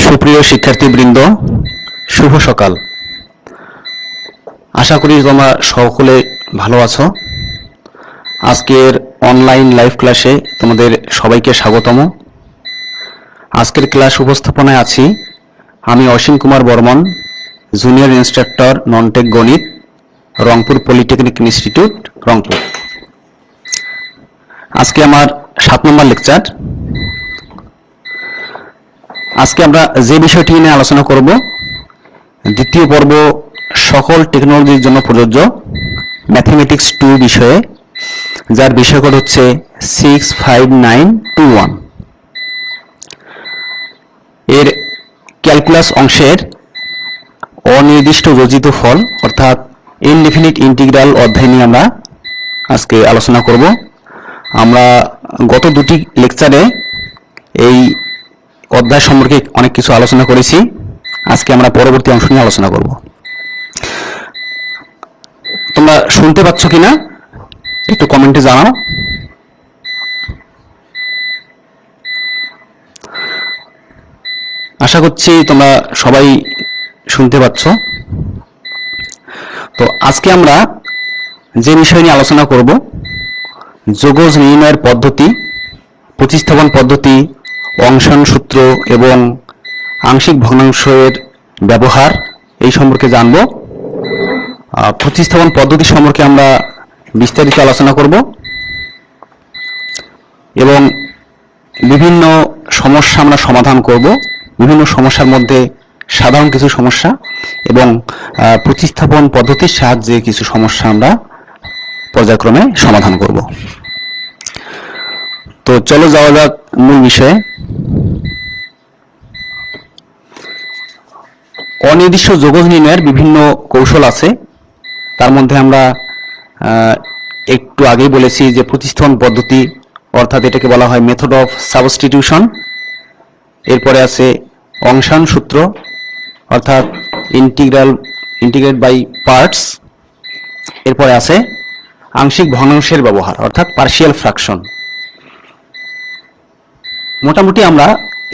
সুপ্রিয় শিক্ষার্থীবৃন্দ, শুভ সকাল। আশা করি তোমরা সকলে ভালো আছো। আজকের অনলাইন লাইভ ক্লাসে তোমাদের সবাইকে স্বাগতম। আজকের ক্লাস উপস্থাপনায় আছি আমি অসীম কুমার বর্মন, জুনিয়র ইনস্ট্রাক্টর নন-টেক গণিত, রংপুর পলিটেকনিক ইনস্টিটিউট, রংপুর। আজকে আমার 7 নম্বর লেকচার। আজকে আমরা যে বিষয়টি নিয়ে আলোচনা করব, দ্বিতীয় পর্ব সকল টেকনোলজির জন্য প্রযোজ্য ম্যাথমেটিক্স 2 বিষয়ে, যার বিষয়কোড হচ্ছে 65921। এর ক্যালকুলাস অংশের অনির্দিষ্ট যোজিত ফল অর্থাৎ ইনডেফিনিট ইন্টিগ্রাল অধ্যায় নিয়ে আমরা আজকে আলোচনা করব। আমরা গত দুটি লেকচারে এই অধ্যায় সম্পর্কে অনেক কিছু আলোচনা করেছি। আজকে আমরা পরবর্তী অংশ নিয়ে আলোচনা করব। তোমরা শুনতে পাচ্ছ কিনা একটু কমেন্টে জানাও। আশা করছি তোমরা সবাই শুনতে পাচ্ছ। তো আজকে আমরা যে বিষয় নিয়ে আলোচনা করব, যোগজ নির্ণয়ের পদ্ধতি, প্রতিস্থাপন পদ্ধতি, অংশন সূত্র এবং আংশিক ভগ্নাংশের ব্যবহার এই সম্পর্কে জানব। প্রতিস্থাপন পদ্ধতি সম্পর্কে আমরা বিস্তারিত আলোচনা করব এবং বিভিন্ন সমস্যা আমরা সমাধান করব। বিভিন্ন সমস্যার মধ্যে সাধারণ কিছু সমস্যা এবং প্রতিস্থাপন পদ্ধতির সাহায্যে কিছু সমস্যা আমরা পর্যায়ক্রমে সমাধান করব। তো চলো যাওয়া যাক মূল বিষয়ে। অনির্দিষ্ট যোগজ নির্ণয়ের বিভিন্ন কৌশল আছে। তার মধ্যে আমরা একটু আগেই বলেছি যে প্রতিস্থাপন পদ্ধতি, অর্থাৎ এটাকে বলা হয় মেথড অফ সাবস্টিটিউশন। এরপরে আছে অংশন সূত্র, অর্থাৎ ইন্টিগ্রেট বাই পার্টস। এরপরে আছে আংশিক ভগ্নাংশের ব্যবহার, অর্থাৎ পার্শিয়াল ফ্র্যাকশন। মোটামুটি আমরা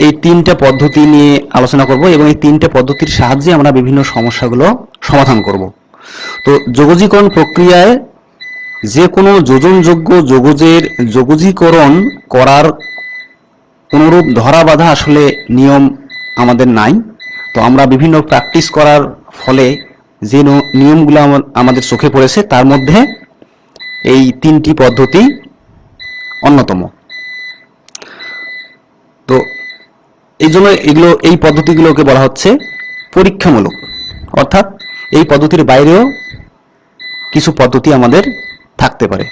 এই তিনটা পদ্ধতি নিয়ে আলোচনা করব এবং এই তিনটা পদ্ধতির সাহায্যে আমরা বিভিন্ন সমস্যাগুলো সমাধান করব। তো যোগজীকরণ প্রক্রিয়ায় যে কোনো যোজনযোগ্য যোগজের যোগজীকরণ করার কোনরূপ ধরা বাঁধা আসলে নিয়ম আমাদের নাই। তো আমরা বিভিন্ন প্র্যাকটিস করার ফলে যে নিয়মগুলো আমাদের চোখে পড়েছে, তার মধ্যে এই তিনটি পদ্ধতি অন্যতম। তো এই জন্য এই পদ্ধতিগুলোকে বলা হচ্ছে পরীক্ষামূলক, অর্থাৎ এই পদ্ধতির বাইরেও কিছু পদ্ধতি আমাদের থাকতে পারে।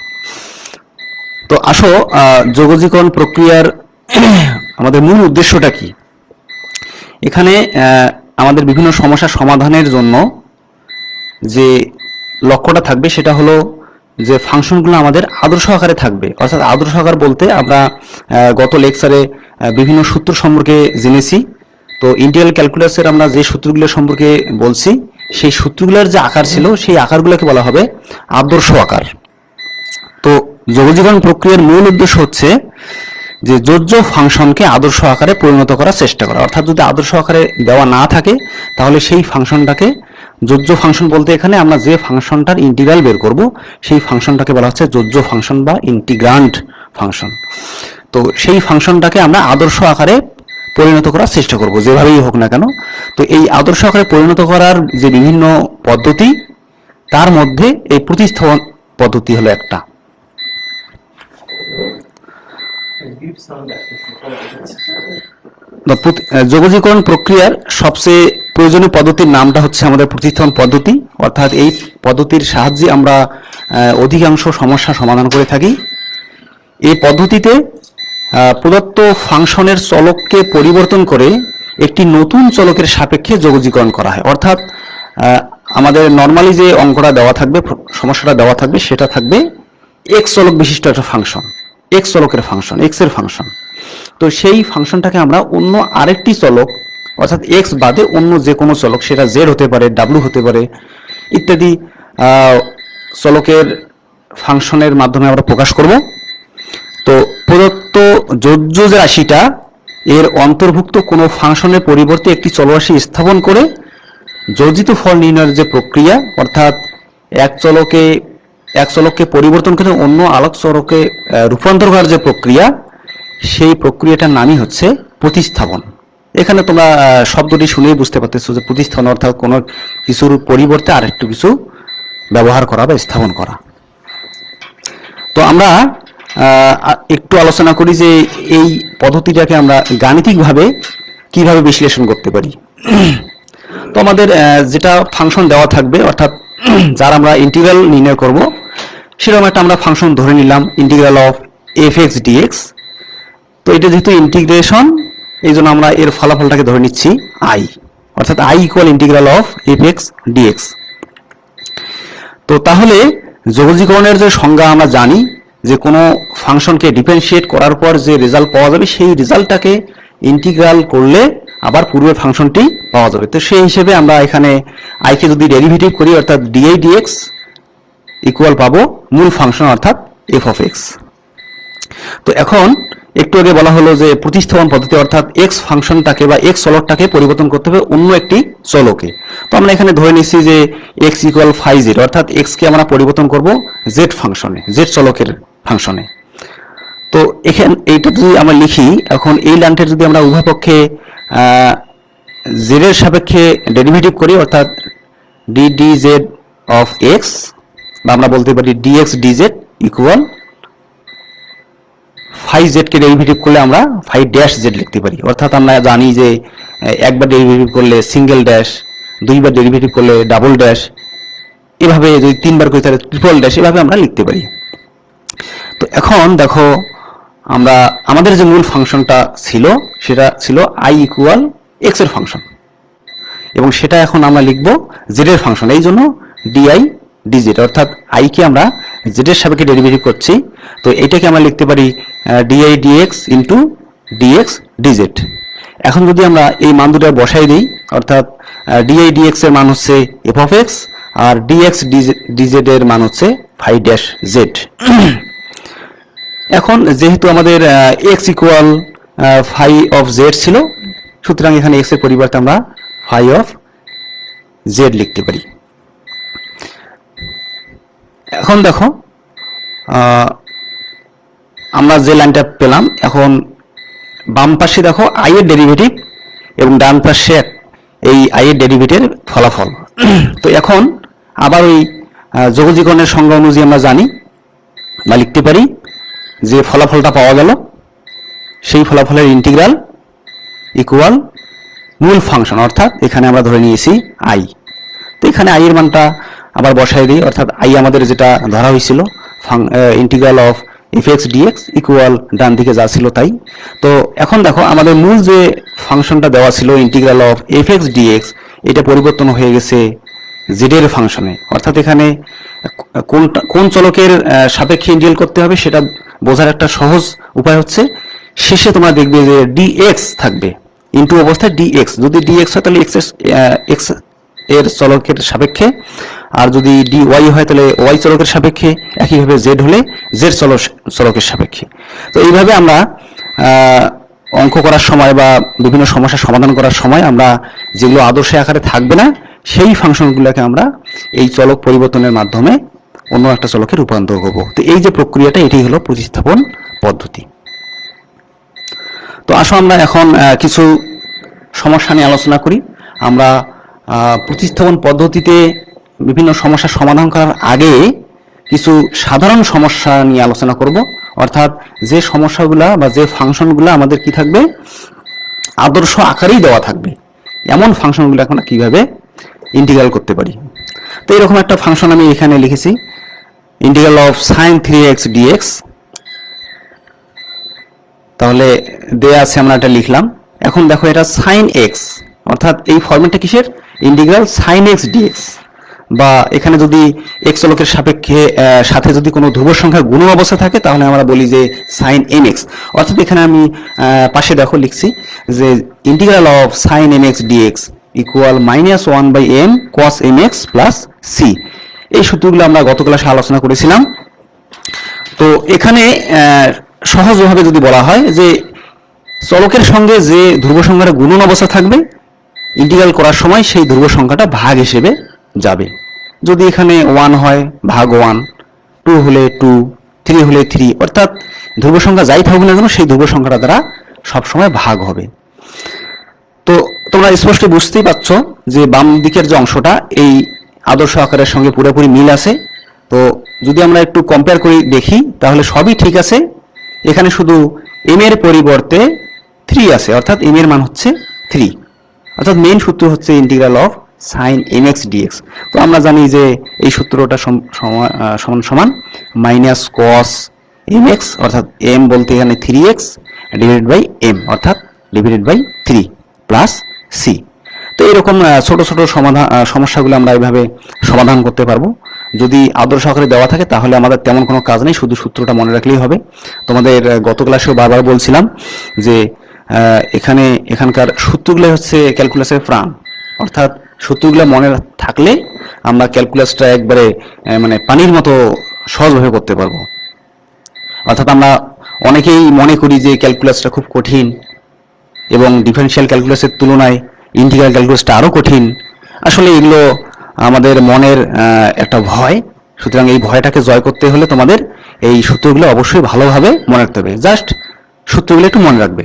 তো আসো যোগজীকরণ প্রক্রিয়ার আমাদের মূল উদ্দেশ্যটা কি। এখানে আমাদের বিভিন্ন সমস্যা সমাধানের জন্য যে লক্ষ্যটা থাকবে সেটা হলো যে ফাংশনগুলো আমাদের আদর্শ আকারে থাকবে। অর্থাৎ আদর্শ আকার বলতে আমরা গত লেকচারে বিভিন্ন সূত্র সম্পর্কে জেনেছি। তো ইন্টিগ্রাল ক্যালকুলাসের আমরা যে সূত্রগুলো সম্পর্কে বলছি, সেই সূত্রগুলোর যে আকার ছিল সেই আকারগুলোকে বলা হবে আদর্শ আকার। তো যোগজীকরণ প্রক্রিয়ার মূল উদ্দেশ্য হচ্ছে যে যোজ্য ফাংশনকে আদর্শ আকারে পরিণত করার চেষ্টা করা। অর্থাৎ যদি আদর্শ আকারে দেওয়া না থাকে তাহলে সেই ফাংশনটাকে, যোজ্য ফাংশন বলতে এখানে আমরা যে ফাংশনটার ইন্টিগ্রাল বের করব সেই ফাংশনটাকে বলা হচ্ছে যোজ্য ফাংশন বা ইন্টিগ্রান্ড ফাংশন। তো সেই ফাংশনটাকে আমরা আদর্শ আকারে পরিণত করার চেষ্টা করব, যেভাবেই হোক না কেন। তো এই আদর্শ আকারে পরিণত করার যে বিভিন্ন পদ্ধতি, তার মধ্যে এই প্রতিস্থাপন পদ্ধতি হলো একটা। যোগজীকরণ প্রক্রিয়ার সবচেয়ে প্রয়োজনীয় পদ্ধতির নামটা হচ্ছে আমাদের প্রতিস্থাপন পদ্ধতি। অর্থাৎ এই পদ্ধতির সাহায্যে আমরা অধিকাংশ সমস্যা সমাধান করে থাকি। এই পদ্ধতিতে প্রদত্ত ফাংশনের চলককে পরিবর্তন করে একটি নতুন চলকের সাপেক্ষে যোগজীকরণ করা হয়। অর্থাৎ আমাদের নর্মালি যে অঙ্কটা দেওয়া থাকবে, সমস্যাটা দেওয়া থাকবে, সেটা থাকবে এক্স চলক বিশিষ্ট একটা ফাংশন, এক্স চলকের ফাংশন, এক্স এর ফাংশন। তো সেই ফাংশনটাকে আমরা অন্য আরেকটি চলক, অর্থাৎ এক্স বাদে অন্য যে কোনো চলক, সেটা জেড হতে পারে, ডাব্লু হতে পারে, ইত্যাদি চলকের ফাংশনের মাধ্যমে আমরা প্রকাশ করব। তো প্রদত্ত যোজ্য যে রাশিটা, এর অন্তর্ভুক্ত কোনো ফাংশনের পরিবর্তে একটি চলরাশি স্থাপন করে যোজিত ফল নির্ণয়ের যে প্রক্রিয়া, অর্থাৎ এক চলককে পরিবর্তন করে অন্য আলোক চলকে রূপান্তর করার যে প্রক্রিয়া, সেই প্রক্রিয়াটার নামই হচ্ছে প্রতিস্থাপন। এখানে তোমরা শব্দটি শুনেই বুঝতে পারতেছো যে প্রতিস্থাপন অর্থাৎ কোনো কিছুর পরিবর্তে আরেকটু কিছু ব্যবহার করা বা স্থাপন করা। তো আমরা একটু আলোচনা করি যে এই পদ্ধতিটাকে আমরা গাণিতিকভাবে কিভাবে বিশ্লেষণ করতে পারি। তো আমাদের যেটা ফাংশন দেওয়া থাকবে, অর্থাৎ যার আমরা ইন্টিগ্রাল নির্ণয় করব, সেরকম একটা আমরা ফাংশন ধরে নিলাম ইন্টিগ্রাল অফ fx dx। তো এটা যেহেতু ইন্টিগ্রেশন, এই জন্য আমরা এর ফলাফলটাকে ধরে নিচ্ছি i, অর্থাৎ i equal integral of fx dx। তো তাহলে যোগজীকরণের যে সংজ্ঞা আমরা জানি যে কোনো ফাংশনকে ডিফারেন্সিয়েট করার পর যে রেজাল্ট পাওয়া যাবে, সেই রেজাল্টটাকে ইন্টিগ্রাল করলে আবার পূর্বের ফাংশনটি পাওয়া যাবে। তো সেই হিসেবে আমরা এখানে i কে যদি ডেরিভেটিভ করি, অর্থাৎ di dx ইকুয়াল পাবো মূল ফাংশন অর্থাৎ f of x। তো এখন একটু আগে বলা হলো যে প্রতিস্থাপন পদ্ধতি, অর্থাৎ x ফাংশনটাকে বা x চলকটাকে পরিবর্তন করতে হবে অন্য একটি চলকে। তো আমরা এখানে ধরে নিচ্ছি যে x ইকুয়াল phi z, অর্থাৎ x কে আমরা পরিবর্তন করব z ফাংশনে, z চলকের ফাংশনে। তো এখানে এইটা যদি আমরা লিখি, এখন এই লাইনটার যদি আমরা উভয় পক্ষে z এর সাপেক্ষে ডেরিভেটিভ করি, অর্থাৎ d dz of x, বা আমরা বলতে পারি dx dz equal phi z কে ডেরিভেটিভ করলে আমরা phi ড্যাশ z লিখতে পারি। অর্থাৎ আমরা জানি যে একবার ডেরিভেটিভ করলে সিঙ্গেল ড্যাশ, দুইবার ডেরিভেটিভ করলে ডাবল ড্যাশ, এভাবে যদি তিনবার করি তাহলে ট্রিপল ড্যাশ, এভাবে আমরা লিখতে পারি। তো এখন দেখো আমরা আমাদের যে মূল ফাংশনটা ছিল সেটা ছিল i ইকুয়াল x এর ফাংশন, এবং সেটা এখন আমরা লিখব z এর ফাংশন। এই জন্য di dz, অর্থাৎ i কে আমরা z এর সাপেক্ষে ডেরিভেটিভ করছি। তো এটাকে আমরা লিখতে পারি di dx into dx dz। এখন যদি আমরা এই মান দুটো বসাই দিই, অর্থাৎ di dx এর মান হচ্ছে f of x R dx dz এর মান হচ্ছে phi ড্যাশ z। এখন যেহেতু আমাদের x equal phi of z ছিল, সুতরাং এখানে x এর পরিবর্তে আমরা phi অফ z লিখতে পারি। এখন দেখো আমরা যে লাইনটা পেলাম, এখন বাম পাশে দেখো i এর ডেরিভেটিভ এবং ডান পাশে এই i এর ডেরিভেটিভের ফলাফল। তো এখন আবার ওই যোগজীকরণের সংজ্ঞা অনুযায়ী আমরা জানি বা লিখতে পারি যে ফলাফলটা পাওয়া গেল, সেই ফলাফলের ইন্টিগ্রাল ইকুয়াল মূল ফাংশন, অর্থাৎ এখানে আমরা ধরে নিয়েছি i। তো এখানে i এর মানটা আবার বসাই দিই, অর্থাৎ i আমাদের যেটা ধরা হয়েছিল integral of fx dx equal ডান দিকে যা ছিল তাই। তো এখন দেখো আমাদের মূল যে ফাংশনটা দেওয়া ছিল ইন্টিগ্রাল অফ fx dx, এটা পরিবর্তন হয়ে গেছে z এর ফাংশনে। অর্থাৎ এখানে কোন চলকের সাপেক্ষে ইন্টিগ্রাল করতে হবে সেটা বোঝার একটা সহজ উপায় হচ্ছে শেষে তোমরা দেখবে যে dx থাকবে, ইনটু অবস্থায় dx। যদি dx হয় তাহলে x এর চলকের সাপেক্ষে, আর যদি dy হয় তাহলে y চলকের সাপেক্ষে, একইভাবে z হলে z চলকের সাপেক্ষে। তো এইভাবে আমরা অঙ্ক করার সময় বা বিভিন্ন সমস্যা সমাধান করার সময় আমরা যেগুলো আদর্শ আকারে থাকবে না, সেই ফাংশনগুলোকে আমরা এই চলক পরিবর্তনের মাধ্যমে অন্য একটা চলকে রূপান্তর করব। তো এই যে প্রক্রিয়াটা, এটি হলো প্রতিস্থাপন পদ্ধতি। তো আসো আমরা এখন কিছু সমস্যা নিয়ে আলোচনা করি। আমরা প্রতিস্থাপন পদ্ধতিতে বিভিন্ন সমস্যার সমাধান করার আগে কিছু সাধারণ সমস্যা নিয়ে আলোচনা করব, অর্থাৎ যে সমস্যাগুলা বা যে ফাংশনগুলো আমাদের কি থাকবে, আদর্শ আকারেই দেওয়া থাকবে, এমন ফাংশনগুলো এখন কিভাবে ইন্টিগ্রাল করতে পারি। তো এরকম একটা ফাংশন আমি এখানে লিখেছি, integral of sin 3x dx। তাহলে দেয়া আছে, আমরা এটা লিখলাম। এখন দেখো এটা sin x, অর্থাৎ এই ফরম্যাটটা কিসের, ইন্টিগ্রাল sin x dx। বা এখানে যদি x চলকের সাপেক্ষে সাথে যদি কোনো ধ্রুব সংখ্যা গুণ অবস্থা থাকে তাহলে আমরা বলি যে sin nx। অর্থাৎ এখানে আমি পাশে দেখো লিখছি যে integral of sin nx dx equal -1/m cos mx plus c। এই সূত্রগুলো আমরা গত ক্লাসে আলোচনা করেছিলাম। তো এখানে সহজভাবে যদি বলা হয় যে চলকের সঙ্গে যে ধ্রুব সংখ্যাটা গুণন অবস্থা থাকবে ইন্টিগ্রাল করার সময় সেই ধ্রুব সংখ্যাটা ভাগ হিসেবে যাবে। যদি এখানে 1 হয় ভাগ 1, 2 হলে 2, 3 হলে 3, অর্থাৎ ধ্রুব সংখ্যা যাই থাকুক না কেন সেই ধ্রুব সংখ্যাটা দ্বারা সবসময় ভাগ হবে। তো তোমরা স্পষ্ট বুঝতেই পারছো যে বাম দিকের যে অংশটা এই আদর্শ আকারের সঙ্গে পুরোপুরি মিল আছে। তো যদি আমরা একটু কম্পেয়ার করে দেখি তাহলে সবই ঠিক আছে, এখানে শুধু m এর পরিবর্তে 3 আছে, অর্থাৎ m এর মান হচ্ছে 3, অর্থাৎ মেইন সূত্র হচ্ছে integral of sin mx dx। তো আমরা জানি যে এই সূত্রটা সমান সমান মাইনাস cos mx, অর্থাৎ m বলতে এখানে 3x ডিভাইডেড বাই m, অর্থাৎ ডিভাইডেড বাই 3 প্লাস c। তো এরকম ছোট ছোট সমস্যাগুলো আমরা এইভাবে সমাধান করতে পারবো। যদি আদর্শ আকারে দেওয়া থাকে তাহলে আমাদের তেমন কোনো কাজ নেই, শুধু সূত্রটা মনে রাখলেই হবে। তোমাদের গত ক্লাসেও বারবার বলছিলাম যে এখানকার সূত্রগুলো হচ্ছে ক্যালকুলাসের প্রাণ, অর্থাৎ সূত্রগুলো মনে থাকলে আমরা ক্যালকুলাসটা একবারে মানে পানির মতো সহজভাবে করতে পারবো। অর্থাৎ আমরা অনেকেই মনে করি যে ক্যালকুলাসটা খুব কঠিন এবং ডিফারেনশিয়াল ক্যালকুলাসের তুলনায় ইন্টিগ্রাল ক্যালকুলাসটা আরো কঠিন। আসলে এগুলো আমাদের মনের একটা ভয়, সুতরাং এই ভয়টাকে জয় করতে হলে তোমাদের এই সূত্রগুলো অবশ্যই ভালোভাবে মনে রাখতে হবে। জাস্ট সূত্রগুলো একটু মনে রাখবে।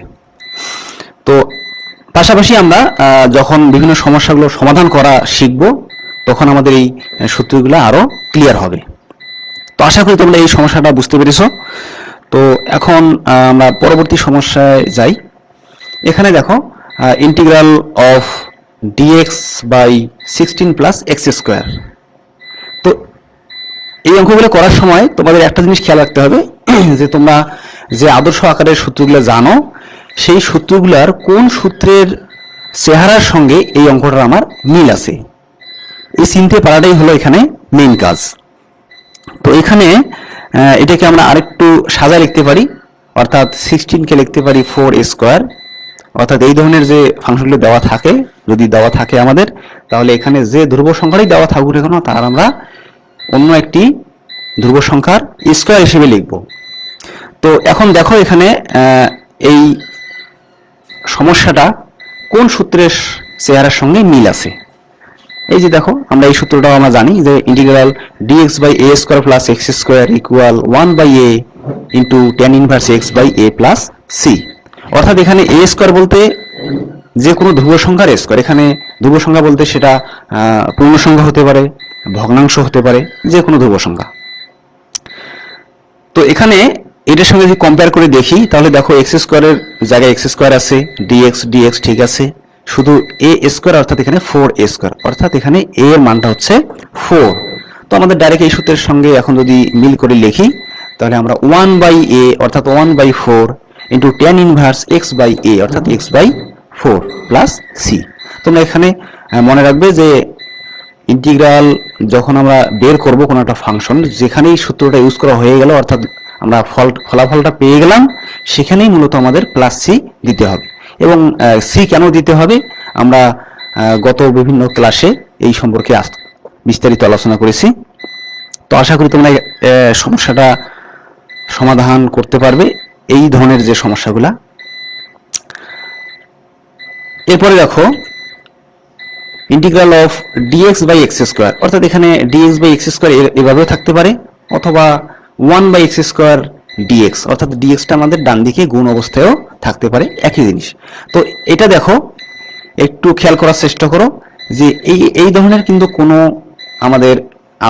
তো পাশাপাশি আমরা যখন বিভিন্ন সমস্যাগুলো সমাধান করা শিখব তখন আমাদের এই সূত্রগুলো আরো ক্লিয়ার হবে। তো আশা করি তোমরা এই সমস্যাটা বুঝতে পেরেছো। তো এখন আমরা পরবর্তী সমস্যায় যাই। এখানে দেখো integral of dx by 16 plus x square. তো এই অঙ্কগুলো করার সময় তোমাদের একটা জিনিস খেয়াল রাখতে হবে যে তোমরা যে আদর্শ আকারের সূত্রগুলো জানো সেই সূত্রগুলোর কোন সূত্রের চেহারার সঙ্গে এই অঙ্কটার আমার মিল আছে, এই চিনতে পারাটাই হলো এখানে মেইন কাজ। তো এখানে এটাকে আমরা আরেকটু সাজায় লিখতে পারি, অর্থাৎ 16 কে লিখতে পারি 4 স্কোয়ার। অর্থাৎ এই ধরনের যে ফাংশনগুলো দেওয়া থাকে, যদি দেওয়া থাকে আমাদের, তাহলে এখানে যে ধ্রুব সংখ্যারই দেওয়া থাকুক না কেন তার আমরা অন্য একটি ধ্রুব সংখ্যার স্কোয়ার হিসেবে লিখব। তো এখন দেখো এখানে এই সমস্যাটা কোন সূত্রের চেহারার সঙ্গে মিল আছে। এই যে দেখো আমরা এই সূত্রটাও আমরা জানি যে integral dx by a square plus x square equal 1 by a into tan inverse x by a plus c। অর্থাৎ এখানে a স্কোয়ার বলতে যে কোনো ধ্রুব সংখ্যার স্কোয়ার, এখানে ধ্রুব সংখ্যা বলতে সেটা পূর্ণ সংখ্যা হতে পারে, ভগ্নাংশ হতে পারে, যে কোনো ধ্রুব সংখ্যা। তো এখানে এটার সঙ্গে যদি কম্পেয়ার করে দেখি তাহলে দেখো এক্স স্কোয়ারের জায়গায় এক্স স্কোয়ার আছে, dx ঠিক আছে, শুধু a স্কোয়ার অর্থাৎ এখানে 4a স্কোয়ার, অর্থাৎ এখানে a এর মানটা হচ্ছে 4। তো আমাদের ডাইরেক্ট এই সূত্রের সঙ্গে এখন যদি মিল করে লিখি তাহলে আমরা 1 বাই a অর্থাৎ 1 by 4 into tan inverse x by a অর্থাৎ x বাই 4 প্লাস c। তোমরা এখানে মনে রাখবে যে ইন্টিগ্রাল যখন আমরা বের করব কোনো একটা ফাংশন, যেখানেই সূত্রটা ইউজ করা হয়ে গেল অর্থাৎ আমরা ফলাফলটা পেয়ে গেলাম, সেখানেই মূলত আমাদের প্লাস সি দিতে হবে। এবং সি কেন দিতে হবে আমরা গত বিভিন্ন ক্লাসে এই সম্পর্কে বিস্তারিত আলোচনা করেছি। তো আশা করি তোমরা সমস্যাটা সমাধান করতে পারবে, এই ধরনের যে সমস্যাগুলা। এরপরে দেখো integral of dx by x square, অর্থাৎ এখানে dx বাই এক্স স্কোয়ার এভাবেও থাকতে পারে, অথবা 1 বাই এক্স স্কোয়ার dx, অর্থাৎ dxটা আমাদের ডান দিকে গুণ অবস্থায়ও থাকতে পারে, একই জিনিস। তো এটা দেখো একটু খেয়াল করার চেষ্টা করো যে এই ধরনের কিন্তু কোনো আমাদের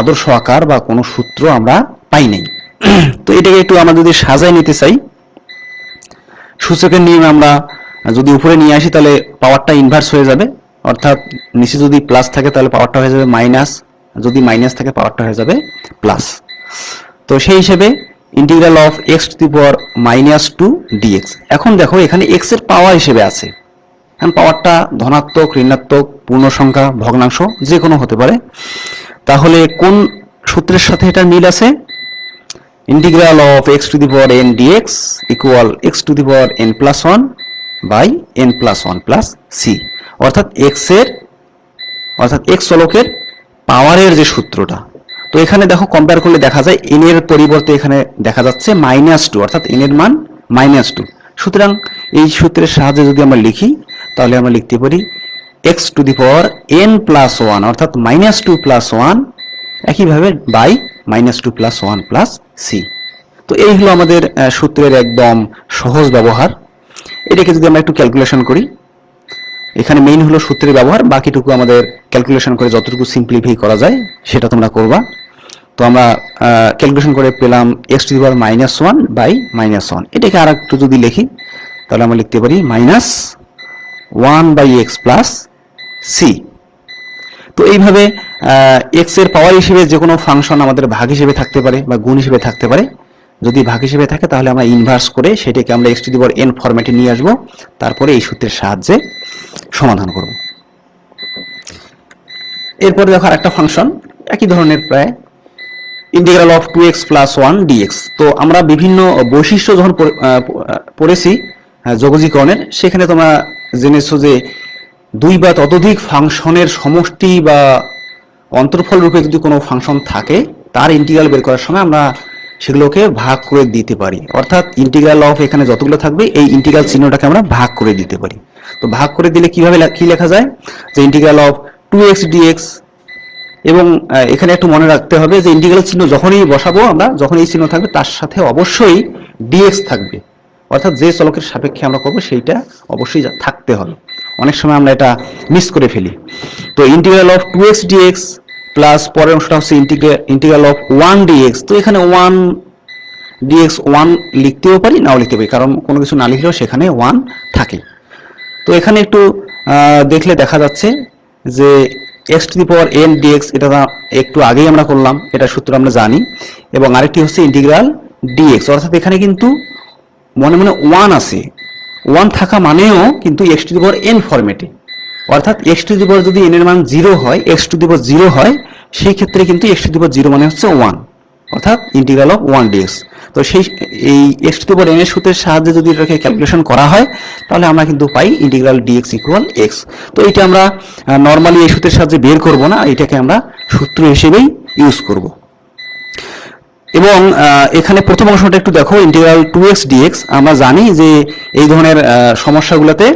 আদর্শ আকার বা কোনো সূত্র আমরা পাই নাই। তো এটাকে একটু আমরা যদি সাজায় নিতে চাই, সূচকের নিয়মে আমরা যদি উপরে নিয়ে আসি তাহলে পাওয়ারটা ইনভার্স হয়ে যাবে, অর্থাৎ নিচে যদি প্লাস থাকে তাহলে পাওয়ারটা হয়ে যাবে মাইনাস, যদি মাইনাস থাকে পাওয়ারটা হয়ে যাবে প্লাস। তো সেই হিসেবে integral of x to the power -2 dx। এখন দেখো এখানে x এর পাওয়ার হিসেবে আছে, এখন পাওয়ারটা ধনাত্মক, ঋণাত্মক, পূর্ণ সংখ্যা, ভগ্নাংশ যে কোনো হতে পারে। তাহলে কোন সূত্রের সাথে এটা মিল আছে? Integral of x to the power n dx equal x to the power n plus 1 by n plus 1 plus c। অর্থাৎ x চলকের পাওয়ারের যে সূত্রটা। তো এখানে দেখো কম্পেয়ার করলে দেখা যায় n এর পরিবর্তে এখানে দেখা যাচ্ছে -2, অর্থাৎ n এর মান -2। সুতরাং এই সূত্রের সাহায্যে যদি আমরা লিখি তাহলে আমরা লিখতে পারি x to the power n plus 1 অর্থাৎ -2 প্লাস 1 একইভাবে বাই -2 প্লাস 1 প্লাস c। তো এই হলো আমাদের সূত্রের একদম সহজ ব্যবহার। এটাকে যদি আমরা একটু ক্যালকুলেশন করি, এখানে মেইন হলো সূত্রের ব্যবহার, বাকিটুকু আমাদের ক্যালকুলেশন করে যতটুকু সিম্পলিফাই করা যায় সেটা তোমরা করবা। তো আমরা ক্যালকুলেশন করে পেলাম x to the power -1 by -1। এটাকে আর একটু যদি লিখি তাহলে আমরা লিখতে পারি -1 বাই x প্লাস c। তো এইভাবে x এর পাওয়ার হিসেবে যে কোনো ফাংশন আমাদের ভাগ হিসেবে থাকতে পারে বা গুণ হিসেবে থাকতে পারে। যদি ভাগ হিসেবে থাকে তাহলে আমরা ইনভার্স করে সেটাকে আমরা x to the power n ফরম্যাটে নিয়ে আসব, তারপরে এই সূত্রের সাহায্যে সমাধান করব। এরপরে দেখো আরেকটা ফাংশন একই ধরনের প্রায়, integral of 2x plus 1 dx। তো আমরা বিভিন্ন বৈশিষ্ট্য যখন পড়েছি যোগজীকরণের, সেখানে তোমরা জেনেছো যে দুই বা ততোধিক ফাংশনের সমষ্টি বা অন্তর্ফল রূপে যদি কোনো ফাংশন থাকে তার ইন্টিগ্রাল বের করার সময় আমরা সেগুলোকে ভাগ করে দিতে পারি। অর্থাৎ ইন্টিগ্রাল অফ এখানে যতগুলো থাকবে এই ইন্টিগ্রাল চিহ্নটাকে আমরা ভাগ করে দিতে পারি। তো ভাগ করে দিলে কিভাবে কি লেখা যায়, যে ইন্টিগ্রাল অফ 2x dx, এবং এখানে একটু মনে রাখতে হবে যে ইন্টিগ্রাল চিহ্ন যখনই বসাবো আমরা, যখন এই চিহ্ন থাকবে তার সাথে অবশ্যই dx থাকবে, অর্থাৎ যে চলকের সাপেক্ষে আমরা করবো সেইটা অবশ্যই থাকতে হবে। অনেক সময় আমরা এটা মিস করে ফেলি। তো integral of 2x dx plus পরের অংশটা হচ্ছে ইন্টিগ্রাল অফ 1 dx। তো এখানে 1 dx 1 লিখতেও পারি, নাও লিখতে পারি, কারণ কোনো কিছু না লিখলেও সেখানে 1 থাকে। তো এখানে একটু দেখলে দেখা যাচ্ছে যে x to the power n dx, এটা একটু আগেই আমরা করলাম, এটা সূত্র আমরা জানি। এবং আরেকটি হচ্ছে ইন্টিগ্রাল dx, অর্থাৎ এখানে কিন্তু মনে মনে 1 আছে, 1 থাকা মানেও কিন্তু x to the power n ফরম্যাটে, অর্থাৎ x টু দি পাওয়ার যদি n এর মান 0 হয়, x টু দি পাওয়ার 0 হয়, সেই ক্ষেত্রে কিন্তু x টু দি পাওয়ার 0 মানে হচ্ছে 1, অর্থাৎ ইন্টিগ্রাল অফ 1 dx। তো এই x to the power n এর সূত্রের সাহায্যে যদি এটাকে ক্যালকুলেশন করা হয় তাহলে আমরা কিন্তু pi integral dx equal x। তো এটা আমরা নরমালি এই সূত্রের সাহায্যে বের করব না, এটাকে আমরা সূত্র হিসেবেই ইউজ করব। এবং এখানে প্রথম অংশটা একটু দেখো, ইন্টিগ্রাল 2x dx। আমরা জানি যে এই ধরনের সমস্যাগুলোতে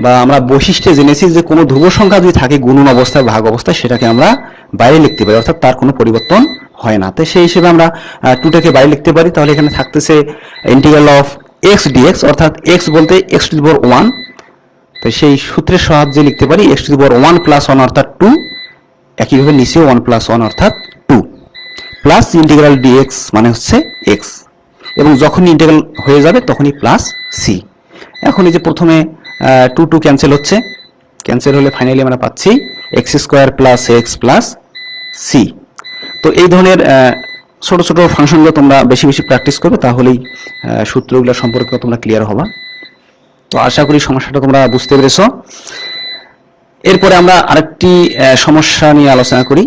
বা আমরা বৈশিষ্ট্যে জেনেছি যে কোনো ধ্রুব সংখ্যা যদি থাকে গুণন অবস্থায় ভাগ অবস্থায়, সেটাকে আমরা বাইরে লিখতে পারি, অর্থাৎ তার কোনো পরিবর্তন হয় না। তো সেই হিসেবে আমরা 2টাকে বাইরে লিখতে পারি। তাহলে এখানে থাকতেছে ইন্টিগ্রাল অফ x dx, অর্থাৎ x বলতে x টু দি পাওয়ার 1। তো সেই সূত্রের সাহায্যে লিখতে পারি x to the power 1 plus 1 অর্থাৎ 2, একইভাবে নিচেও 1 প্লাস 1 অর্থাৎ 2, প্লাস ইন্টিগ্রাল dx মানে হচ্ছে x, এবং যখন ইন্টিগ্রাল হয়ে যাবে তখনই প্লাস c। এখন এই যে প্রথমে 2 2 ক্যান্সেল হচ্ছে, ক্যান্সেল হলে ফাইনালি আমরা পাচ্ছি x square plus x plus c। তো এই ধরনের ছোট ছোট ফাংশনগুলো তোমরা বেশি বেশি প্র্যাকটিস করবে, তাহলেই সূত্রগুলো সম্পর্কে তোমরা ক্লিয়ার হবা। তো আশা করি সমস্যাটা তোমরা বুঝতে পেরেছো। এরপরে আমরা আরেকটি সমস্যা নিয়ে আলোচনা করি।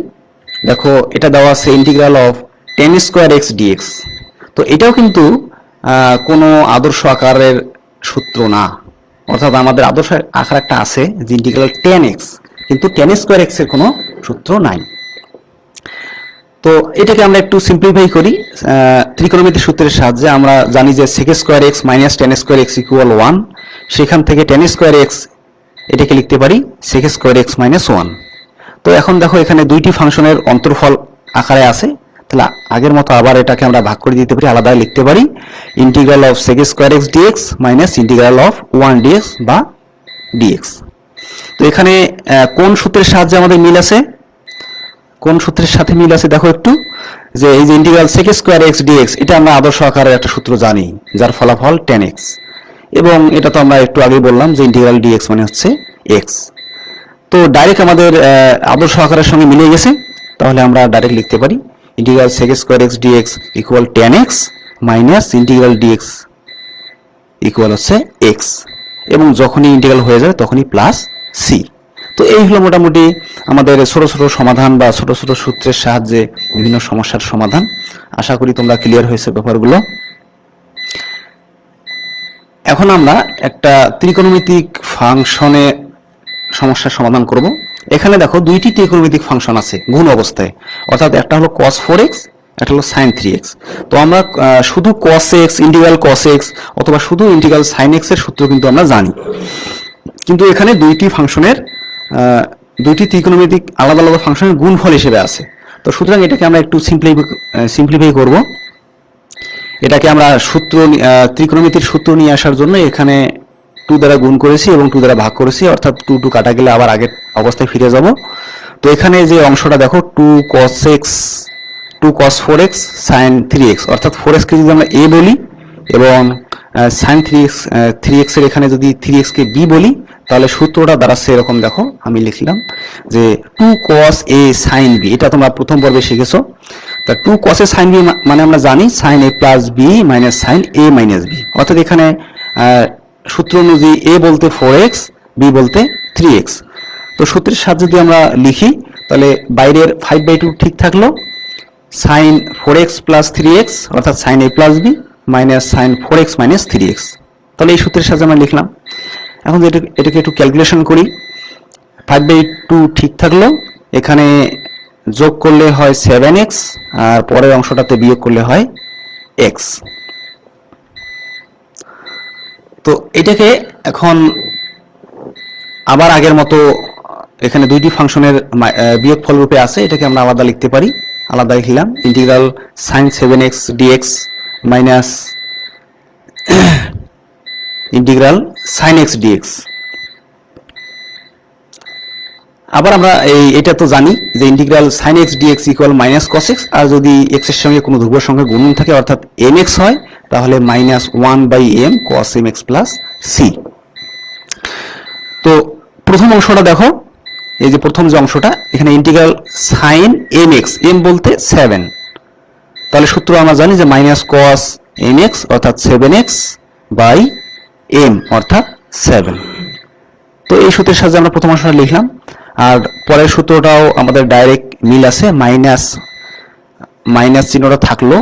দেখো এটা দেওয়া আছে integral of tan square x dx। তো এটাও কিন্তু কোনো আদর্শ আকারের সূত্র না, অর্থাৎ আমাদের আদর্শ আকার একটা আছে যে ইন্টিগ্রাল tan x, কিন্তু tan স্কয়ার x এর কোনো সূত্র নাই। তো এটাকে আমরা একটু সিম্পলিফাই করি ত্রিকোণমিতির সূত্রের সাহায্যে। আমরা জানি যে sec square x minus tan square x equal 1, সেখান থেকে tan স্কয়ার x এটাকে লিখতে পারি sec স্কয়ার x মাইনাস 1। তো এখন দেখো এখানে দুইটি ফাংশনের অন্তর্ফল আকারে আছে, তাহলে আগের মতো আবার এটাকে আমরা ভাগ করে দিতে পারি, আলাদা লিখতে পারি integral of sec square x dx minus integral of 1 dx বা dx। তো এখানে কোন সূত্রের সাহায্যে আমাদের মিল আছে, কোন সূত্রের সাথে মিল আছে দেখো একটু, যে এই যে integral sec square x dx, এটা আমরা আদর্শ আকারের একটা সূত্র জানি যার ফলাফল tan x, এবং এটা তো আমরা একটু আগেই বললাম যে ইন্টিগ্রাল dx মানে হচ্ছে x। তো ডাইরেক্ট আমাদের আদর্শ আকারের সঙ্গে মিলে গেছে, তাহলে আমরা ডাইরেক্ট লিখতে পারি integral sec square x dx equal tan x minus integral dx equal হচ্ছে x, এবং যখনই ইন্টিগ্রাল হয়ে যাবে তখনই প্লাস c। তো এই হলো মোটামুটি আমাদের ছোট ছোট সমাধান বা ছোট ছোট সূত্রের সাহায্যে বিভিন্ন সমস্যার সমাধান। আশা করি তোমরা ক্লিয়ার হয়েছে ব্যাপারগুলো। এখন আমরা একটা ত্রিকোণমিতিক ফাংশনে সমস্যার সমাধান করব। এখানে দেখো দুইটি ত্রিকোণমিতিক ফাংশন আছে গুণ অবস্থায়, অর্থাৎ একটা হলো cos 4x একটা হলো sin 3x। তো আমরা শুধু cos x, integral cos x অথবা শুধু ইন্টিগ্রাল sin x এর সূত্র কিন্তু আমরা জানি, কিন্তু এখানে দুইটি ফাংশনের দুইটি ত্রিকোণমিতিক আলাদা আলাদা ফাংশনের গুণফল হিসেবে আছে। তো সুতরাং এটাকে আমরা একটু সিম্পলিফাই করব। এটাকে আমরা ত্রিকোণমিতির সূত্র নিয়ে আসার জন্য এখানে 2 দ্বারা গুণ করেছি এবং 2 দ্বারা ভাগ করেছি, অর্থাৎ 2 কাটা গেলে আবার আগের অবস্থায় ফিরে যাব। তো এখানে যে অংশটা দেখো 2 cos 4x sin 3x, অর্থাৎ 4x কে যদি আমরা a বলি এবং sin 3x এর এখানে যদি 3x কে b বলি, তাহলে সূত্রটা দাঁড়াচ্ছে এরকম, দেখো আমি লিখলাম যে 2 cos a sin b। এটা তোমরা প্রথম পর্বে শিখেছো। তা 2 cos a sin b মানে আমরা জানি sin a plus b minus sin a minus b, অর্থাৎ এখানে সূত্র অনুযায়ী a বলতে 4x, b বলতে 3x। তো সূত্রের সাহায্যে যদি আমরা লিখি তাহলে বাইরের 5/2 ঠিক থাকলো, sin 4x plus 3x অর্থাৎ sin a plus b minus sin 4x minus 3x। তাহলে এই সূত্রের সাহায্যে আমরা লিখলাম। এখন এটাকে একটু ক্যালকুলেশন করি। 5/2 ঠিক থাকলো, এখানে যোগ করলে হয় 7x আর পরের অংশটাতে বিয়োগ করলে হয় x। তো এটাকে এখন আবার আগের মতো এখানে দুইটি ফাংশনের বিয়োগফল রূপে আছে, এটাকে আমরা আলাদা লিখতে পারি। আলাদা লিখলাম integral sin 7x dx minus integral sin x dx। আবার আমরা এটা তো জানি যে integral sin x dx equal minus cos x, আর যদি x এর সঙ্গে কোনো ধ্রুবক সংখ্যা গুণন থাকে অর্থাৎ mx হয় তাহলে minus 1/m cos mx plus c। তো প্রথম অংশটা দেখো, এই যে প্রথম যে অংশটা এখানে ইন্টিগ্রাল sin mx, m বলতে 7, তাহলে সূত্র আমরা জানি যে মাইনাস cos mx অর্থাৎ 7x বাই m অর্থাৎ 7। তো এই সূত্রের সাহায্যে আমরা প্রথম অংশটা লিখলাম, আর পরের সূত্রটাও আমাদের ডাইরেক্ট মিল আছে, মাইনাস চিহ্নটা থাকলো।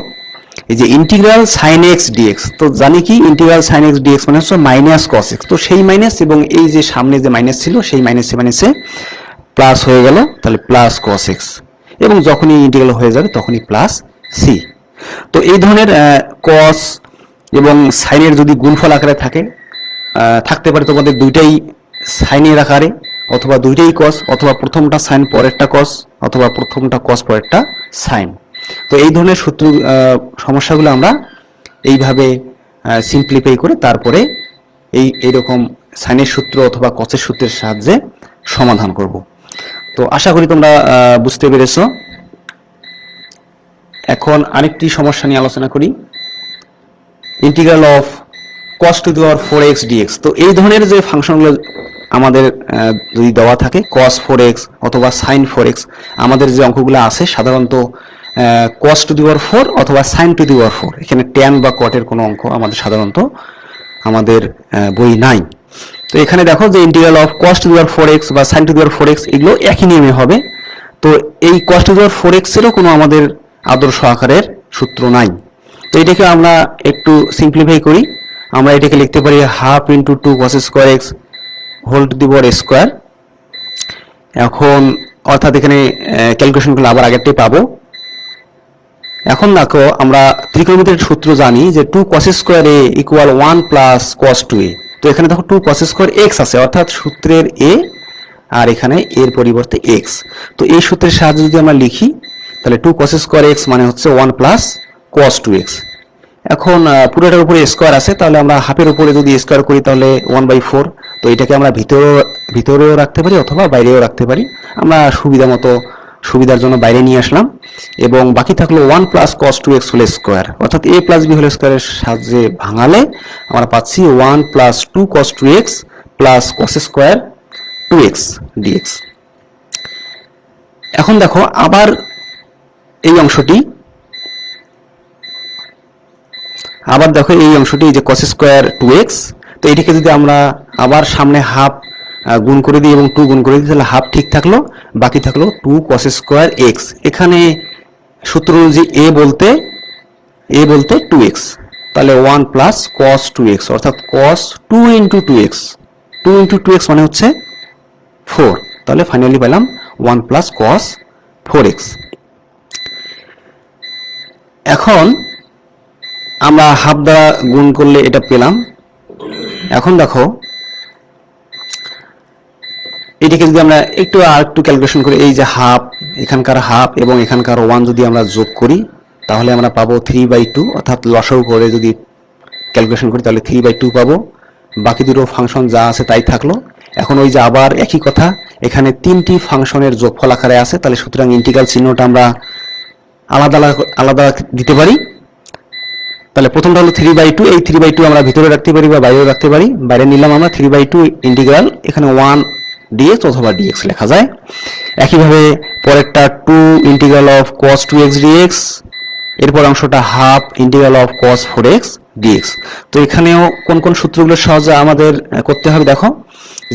এই যে ইন্টিগ্রাল sin x dx, তো জানি কি ইন্টিগ্রাল sin x dx মানে হচ্ছে মাইনাস cos x, তো সেই মাইনাস এবং এই যে সামনে যে মাইনাস ছিল সেই মাইনাসে প্লাস হয়ে গেল, তাহলে প্লাস cos x, এবং যখনই ইন্টিগ্রাল হয়ে যাবে তখনই প্লাস c। তো এই ধরনের cos এবং sin এর যদি গুণফল আকারে থাকতে পারে, তোমাদের দুইটাই sin এর আকারে অথবা দুইটাই cos, অথবা প্রথমটা sin পরেরটা cos, অথবা প্রথমটা cos পরেরটা sin। তো এই ধরনের সূত্র সমস্যাগুলো আমরা এইভাবে সিম্পলিফাই করে তারপরে এইরকম সাইনের সূত্র অথবা cos-এর সূত্রের সাহায্যে সমাধান করব। তো আশা করি তোমরা বুঝতে পেরেছো। এখন আরেকটি সমস্যা নিয়ে আলোচনা করি, integral of cos two the power 4x dx। তো এই ধরনের যে ফাংশনগুলো আমাদের যদি দেওয়া থাকে cos 4x অথবা sin 4x, আমাদের যে অঙ্কগুলো আছে সাধারণত cos টু দি পাওয়ার 4 অথবা sin টু দি পাওয়ার 4, এখানে tan বা cot এর কোনো অঙ্ক আমাদের সাধারণত আমাদের বই নাই। তো এখানে দেখো যে integral of cos two the power 4x বা sin two the power 4x এগুলো একই নিয়মে হবে। তো এই cos two the power 4x এরও কোনো আমাদের আদর্শ আকারের সূত্র নাই। তো এটাকে আমরা একটু সিম্পলিফাই করি। আমরা এটাকে লিখতে পারি half into 2 cos square x whole to the power square. এখন অর্থাৎ এখানে ক্যালকুলেশন করলে আবার আগেরটাই পাবো। এখন দেখো আমরা ত্রিকোণমিতির সূত্র জানি যে 2 cos square a equal 1 plus cos 2a। তো এখানে দেখো 2 cos স্কোয়ার x আছে, অর্থাৎ সূত্রের a আর এখানে এর পরিবর্তে x। তো এই সূত্রের সাহায্যে যদি আমরা লিখি তাহলে 2 cos স্কোয়ার x মানে হচ্ছে 1 প্লাস cos 2x। এখন পুরোটার উপরে স্কোয়ার আছে, তাহলে আমরা হাফের উপরে যদি স্কোয়ার করি তাহলে 1/4। তো এটাকে আমরা ভিতরেও রাখতে পারি অথবা বাইরেও রাখতে পারি। আমরা সুবিধার জন্য বাইরে নিয়ে আসলাম, এবং বাকি থাকলো 1 plus cos 2x whole square, অর্থাৎ a প্লাস b হোল স্কোয়ারের সাহায্যে ভাঙালে আমরা পাচ্ছি 1 plus 2 cos 2x plus cos square 2x dx। এখন দেখো আবার এই অংশটি যে cos স্কোয়ার 2x, তো এটিকে যদি আমরা আবার সামনে হাফ গুণ করে দিই এবং 2 গুণ করে দিই তাহলে হাফ ঠিক থাকলো, বাকি থাকলো 2 cos স্কোয়ার x। এখানে সূত্র অনুযায়ী a বলতে 2x, তাহলে 1 প্লাস cos 2x অর্থাৎ cos 2 into 2x, 2 into 2x মানে হচ্ছে 4, তাহলে ফাইনালি পেলাম 1 প্লাস cos 4x। এখন আমরা হাফ দ্বারা গুণ করলে এটা পেলাম। এখন দেখো এটাকে যদি আমরা একটু আর একটু ক্যালকুলেশন করি, এই যে হাফ, এখানকার হাফ এবং এখানকার 1 যদি আমরা যোগ করি তাহলে আমরা পাবো 3/2, অর্থাৎ লসাগু করে যদি ক্যালকুলেশন করি তাহলে 3/2 পাবো। বাকি দুটো ফাংশন যা আছে তাই থাকলো। এখন ওই যে আবার একই কথা, এখানে তিনটি ফাংশনের যোগফল আকারে আছে, তাহলে সুতরাং ইন্টিগ্রাল চিহ্নটা আমরা আলাদা আলাদা দিতে পারি। তাহলে প্রথমটা হলো 3/2, এই 3/2 আমরা ভিতরে রাখতে পারি বা বাইরেও রাখতে পারি। বাইরে নিলাম আমরা 3/2 ইন্টিগ্রাল, এখানে 1 dx অথবা dx লেখা যায়। একইভাবে পরেরটা 2 integral of cos 2x dx, এরপর অংশটা half integral of cos 4x dx। তো এখানেও কোন কোন সূত্রগুলো সহজে আমাদের করতে হবে দেখো,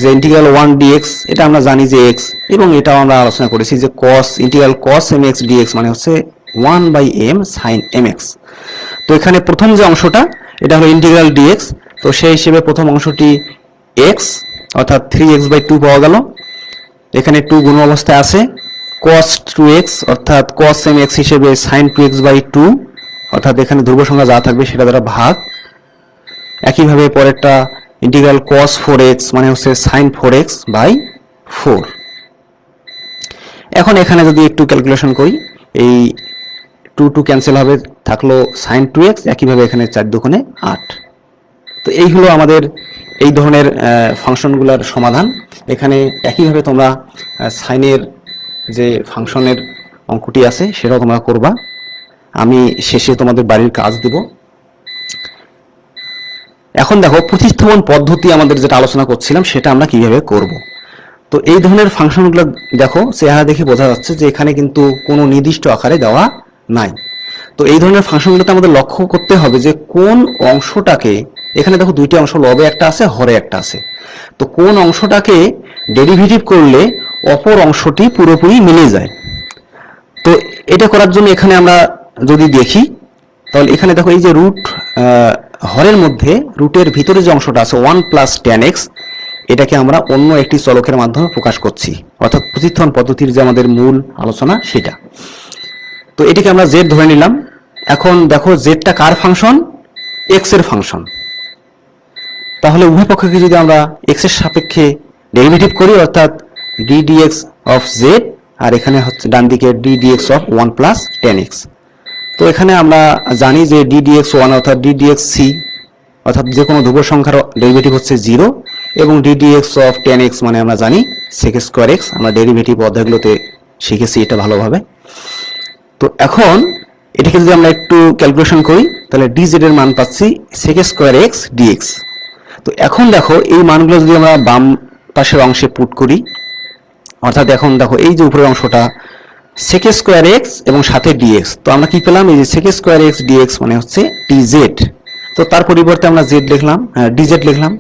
যে ইন্টিগ্রাল 1 dx এটা আমরা জানি যে x, এবং এটাও আমরা আলোচনা করেছি যে cos integral cos mx dx মানে হচ্ছে 1/m sin mx। তো এখানে প্রথম যে অংশটা এটা হলো ইন্টিগ্রাল dx, তো সেই হিসেবে প্রথম অংশটি x অর্থাৎ 3x/2 পাওয়া গেল। এখানে 2 গুণ অবস্থায় আছে, cos 2x অর্থাৎ cos mx হিসেবে sin 2x/2 অর্থাৎ এখানে ধ্রুব সংখ্যা যা থাকবে সেটা দ্বারা ভাগ। একইভাবে পরেরটা ইন্টিগ্রাল cos 4x মানে হচ্ছে sin 4x/4। এখন এখানে যদি একটু ক্যালকুলেশন করি, এই 2 ক্যান্সেল হবে, থাকলো sin 2x, একইভাবে এখানে 4 দুগুণে 8। তো এই হলো আমাদের এই ধরনের ফাংশনগুলোর সমাধান। এখানে একইভাবে তোমরা সাইনের যে ফাংশনের অঙ্কটি আছে সেটাও তোমরা করবা, আমি শেষে তোমাদের বাড়ির কাজ দেব। এখন দেখো প্রতিস্থাপন পদ্ধতি আমাদের যেটা আলোচনা করছিলাম সেটা আমরা কিভাবে করব। তো এই ধরনের ফাংশনগুলো দেখো চেহারা দেখে বোঝা যাচ্ছে যে এখানে কিন্তু কোনো নির্দিষ্ট আকারে দেওয়া নাই। তো এই ধরনের ফাংশনগুলোতে আমাদের লক্ষ্য করতে হবে যে কোন অংশটাকে, এখানে দেখো দুইটি অংশ, লবে একটা আছে হরে একটা আছে, তো কোন অংশটাকে ডেরিভেটিভ করলে অপর অংশটি পুরোপুরি মিলে যায়। তো এটা করার জন্য এখানে আমরা যদি দেখি তাহলে এখানে দেখো এই যে রুট, হরের মধ্যে রুটের ভিতরে যে অংশটা আছে 1 + tan x, এটাকে আমরা অন্য একটি চলকের মাধ্যমে প্রকাশ করছি, অর্থাৎ প্রতিস্থাপন পদ্ধতির যে আমাদের মূল আলোচনা সেটা। তো এটাকে আমরা z ধরে নিলাম। এখন দেখো জেডটা কার ফাংশন? x এর ফাংশন। তাহলে উভয় পক্ষকে যদি আমরা x এর সাপেক্ষে ডেরিভেটিভ করি অর্থাৎ ddx অফ z, আর এখানে হচ্ছে ডান দিকে ddx অফ 1 + tan x। তো এখানে আমরা জানি যে ddx1 অর্থাৎ ddx(c) অর্থাৎ যে কোনো ধ্রুব সংখ্যার ডেরিভেটিভ হচ্ছে 0, এবং ddx অফ tan x মানে আমরা জানি sec²x, আমরা ডেরিভেটিভ অধ্যায়গুলোতে শিখেছি এটা ভালোভাবে। তো এখন এটাকে যদি আমরা একটু ক্যালকুলেশন করি তাহলে dz এর মান পাচ্ছি sec² dx। তো এখন দেখো এই মানগুলো যদি আমরা বাম পাশের অংশে পুট করি, অর্থাৎ এখন দেখো এই যে উপরের অংশটা sec² এবং সাথে dx, তো আমরা কি পেলাম? এই যে sec² dx মানে হচ্ছে dz। তো তার পরিবর্তে আমরা z লিখলাম, dz লিখলাম,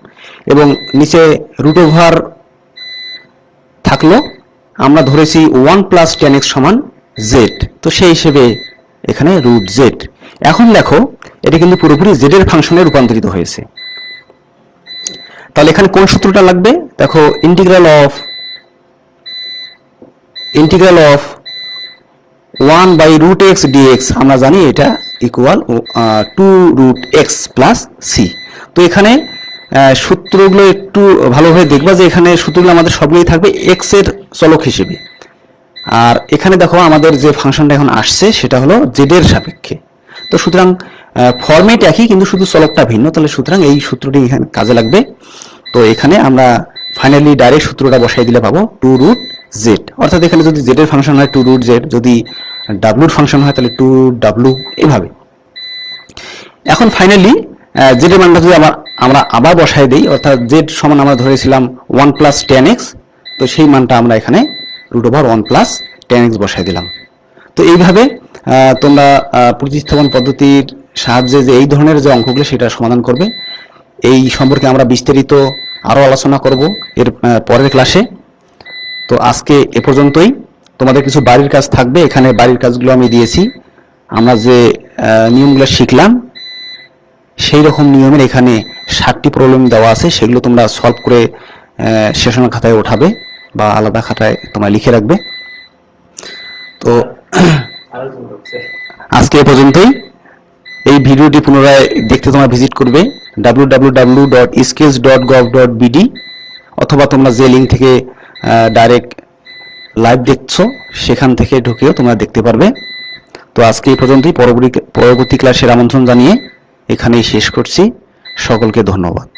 এবং নিচে রুট ওভার থাকলো, আমরা ধরেছি 1 + tan x সমান z, তো সেই হিসেবে এখানে √z। এখন দেখো এটা কিন্তু পুরোপুরি z এর ফাংশনে রূপান্তরিত হয়েছে। তাহলে এখানে কোন সূত্রটা লাগবে? দেখো ইন্টিগ্রাল অফ 1/√x dx, আমরা জানি এটা ইকুয়াল 2√x + c। তো এখানে সূত্রগুলো একটু ভালোভাবে দেখবা যে এখানে সূত্রগুলো আমাদের সবগুলোই থাকবে x এর চলক হিসেবে। আর এখানে দেখো আমাদের যে ফাংশনটা এখন আসছে সেটা হলো z এর সাপেক্ষে। তো সুতরাং ফরম্যাট একই কিন্তু শুধু চলকটা ভিন্ন, তাহলে সুতরাং এই সূত্রটি এখানে কাজে লাগবে। তো এখানে আমরা ফাইনালি ডাইরেক্ট সূত্রটা বসাই দিলে পাবো 2√z, অর্থাৎ এখানে যদি z এর ফাংশন হয় 2√z, যদি w এর ফাংশন হয় তাহলে 2w, এভাবে। এখন ফাইনালি z এর মানটা যদি আমরা আবার বসাই দিই, অর্থাৎ z সমান আমরা ধরেছিলাম 1 + tan x, তো সেই মানটা আমরা এখানে √1 + tan x বসাই দিলাম। তো এইভাবে তোমরা প্রতিস্থাপন পদ্ধতির সাহায্যে যে এই ধরনের যে অঙ্কগুলো সেটা সমাধান করবে। এই সম্পর্কে আমরা বিস্তারিত আরো আলোচনা করব এর পরের ক্লাসে। তো আজকে এ পর্যন্তই। তোমাদের কিছু বাড়ির কাজ থাকবে, এখানে বাড়ির কাজগুলো আমি দিয়েছি। আমরা যে নিয়মগুলো শিখলাম সেই রকম নিয়মের এখানে 7টি প্রবলেম দেওয়া আছে, সেগুলো তোমরা সলভ করে সেশনের খাতায় ওঠাবে বা আলাদা খাতায় তোমরা লিখে রাখবে। তো আজকে এ পর্যন্তই। এই ভিডিওটি পুনরায় দেখতে তোমরা ভিজিট করবে www.skills.gov.bd, অথবা তোমরা যে লিঙ্ক থেকে ডাইরেক্ট লাইভ দেখছো সেখান থেকে ঢুকেও তোমরা দেখতে পারবে। তো আজকে এই পর্যন্তই। পরবর্তী ক্লাসের আমন্ত্রণ জানিয়ে এখানেই শেষ করছি। সকলকে ধন্যবাদ।